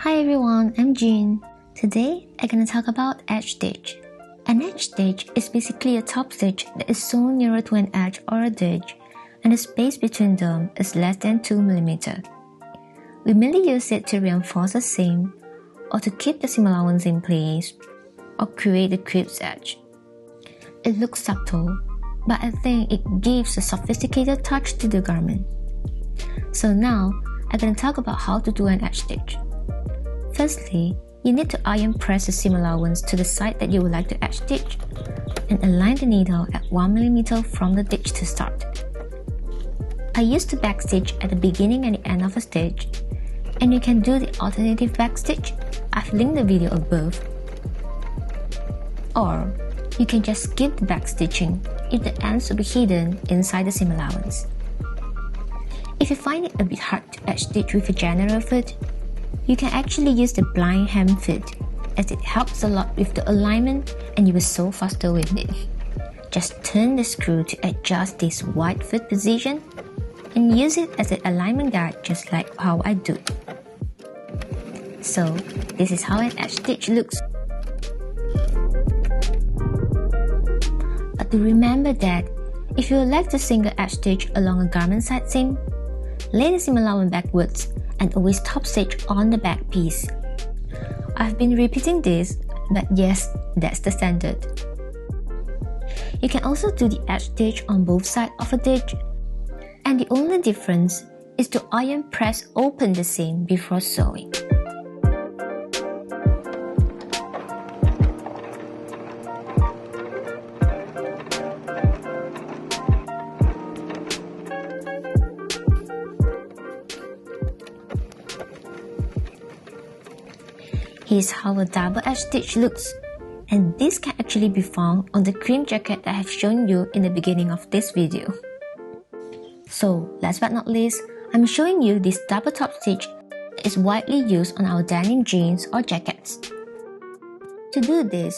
Hi everyone, I'm Jiun. Today, I'm gonna talk about edge stitch. An edge stitch is basically a top stitch that is sewn nearer to an edge or a ditch, and the space between them is less than 2 mm. We mainly use it to reinforce a seam, or to keep the seam allowance in place, or create a creased edge. It looks subtle, but I think it gives a sophisticated touch to the garment. So now, I'm gonna talk about how to do an edge stitch. Firstly, you need to iron press the seam allowance to the side that you would like to edge stitch, and align the needle at 1 mm from the ditch to start. I use the back stitch at the beginning and the end of a stitch, and you can do the alternative back stitch. I've linked the video above. Or, you can just skip the back stitching if the ends will be hidden inside the seam allowance. If you find it a bit hard to edge stitch with a general foot, you can actually use the blind hem fit, as it helps a lot with the alignment and you will sew faster with it. Just turn the screw to adjust this wide foot position and use it as an alignment guide, just like how I do. So, this is how an edge stitch looks. But do remember that if you would like to single edge stitch along a garment side seam, lay the seam allowance backwards and always top stitch on the back piece. I've been repeating this, but yes, that's the standard. You can also do the edge stitch on both sides of a ditch, and the only difference is to iron press open the seam before sewing. Here's how a double edge stitch looks, and this can actually be found on the cream jacket that I have shown you in the beginning of this video. So, last but not least, I'm showing you this double top stitch that is widely used on our denim jeans or jackets. To do this,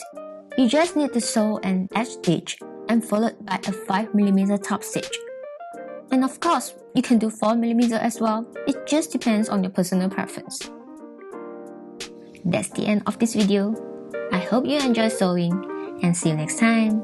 you just need to sew an edge stitch and followed by a 5 mm top stitch. And of course, you can do 4 mm as well, it just depends on your personal preference. That's the end of this video. I hope you enjoy sewing and see you next time.